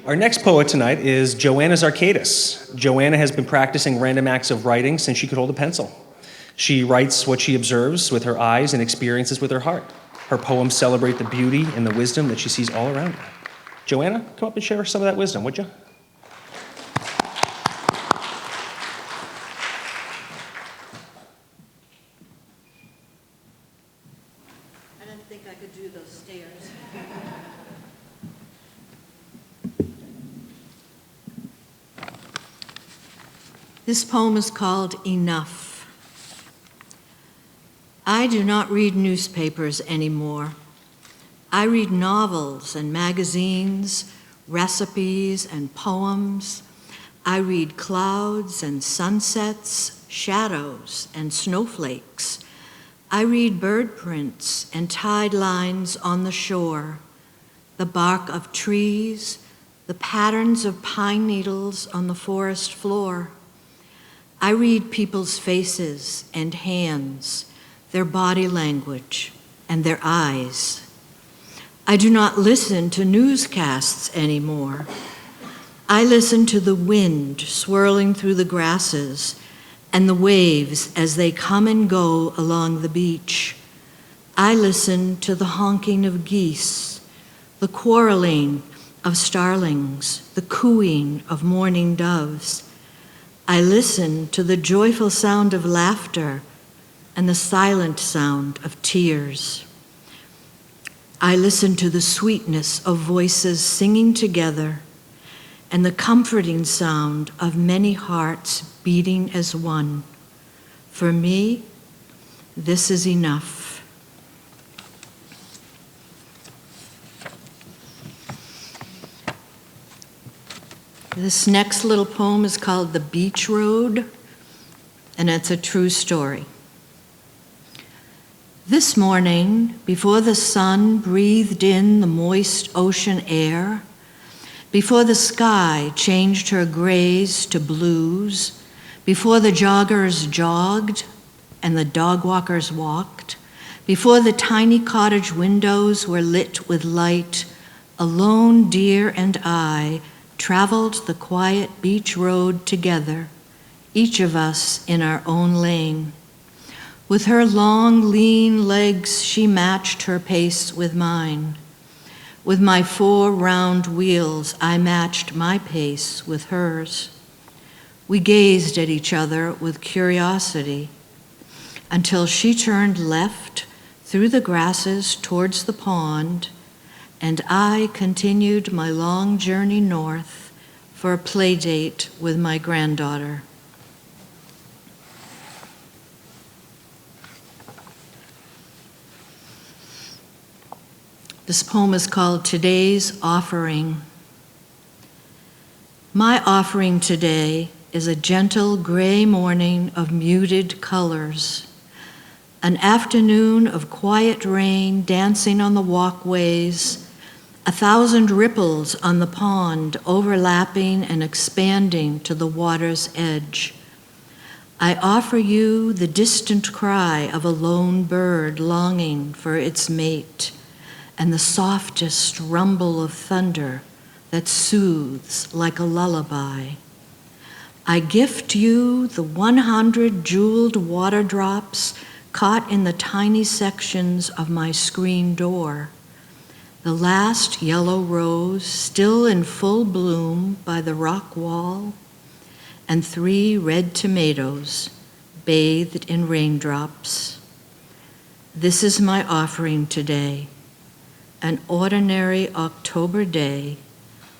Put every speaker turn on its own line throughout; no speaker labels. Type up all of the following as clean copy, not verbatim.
Our next poet tonight is Joanna Zarkadas. Joanna has been practicing random acts of writing since she could hold a pencil. She writes what she observes with her eyes and experiences with her heart. Her poems celebrate the beauty and the wisdom that she sees all around her. Joanna, come up and share some of that wisdom, would you?
I didn't think I could do those stairs. This poem is called Enough. I do not read newspapers anymore. I read novels and magazines, recipes and poems. I read clouds and sunsets, shadows and snowflakes. I read bird prints and tide lines on the shore, the bark of trees, the patterns of pine needles on the forest floor. I read people's faces and hands, their body language and their eyes. I do not listen to newscasts anymore. I listen to the wind swirling through the grasses and the waves as they come and go along the beach. I listen to the honking of geese, the quarreling of starlings, the cooing of mourning doves. I listen to the joyful sound of laughter and the silent sound of tears. I listen to the sweetness of voices singing together and the comforting sound of many hearts beating as one. For me, this is enough. This next little poem is called The Beach Road, and it's a true story. This morning, before the sun breathed in the moist ocean air, before the sky changed her grays to blues, before the joggers jogged and the dog walkers walked, before the tiny cottage windows were lit with light, a lone deer and I traveled the quiet beach road together, each of us in our own lane. With her long, lean legs, she matched her pace with mine. With my 4 round wheels, I matched my pace with hers. We gazed at each other with curiosity until she turned left through the grasses towards the pond, and I continued my long journey north for a play date with my granddaughter. This poem is called Today's Offering. My offering today is a gentle gray morning of muted colors, an afternoon of quiet rain dancing on the walkways, 1,000 ripples on the pond overlapping and expanding to the water's edge. I offer you the distant cry of a lone bird longing for its mate, and the softest rumble of thunder that soothes like a lullaby. I gift you the 100 jeweled water drops caught in the tiny sections of my screen door, the last yellow rose still in full bloom by the rock wall, and 3 red tomatoes bathed in raindrops. This is my offering today, an ordinary October day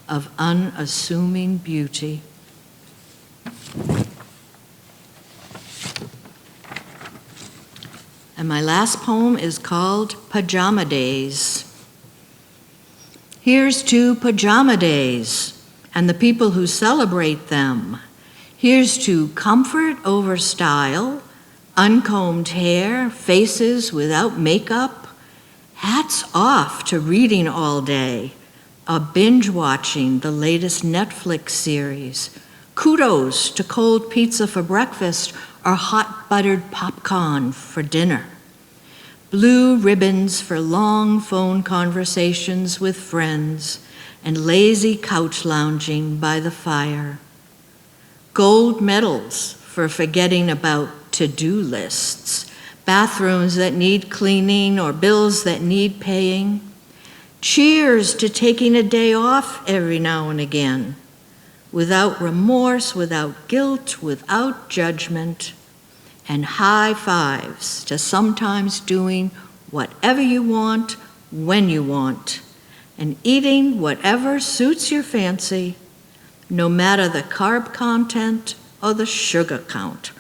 of unassuming beauty. And my last poem is called Pajama Days. Here's to pajama days and the people who celebrate them. Here's to comfort over style, uncombed hair, faces without makeup. Hats off to reading all day, binge watching the latest Netflix series. Kudos to cold pizza for breakfast or hot buttered popcorn for dinner. Blue ribbons for long phone conversations with friends and lazy couch lounging by the fire. Gold medals for forgetting about to-do lists, bathrooms that need cleaning or bills that need paying. Cheers to taking a day off every now and again, without remorse, without guilt, without judgment. And high fives to sometimes doing whatever you want, when you want, and eating whatever suits your fancy, no matter the carb content or the sugar count.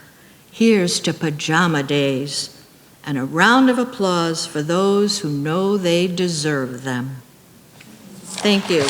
Here's to pajama days, and a round of applause for those who know they deserve them. Thank you.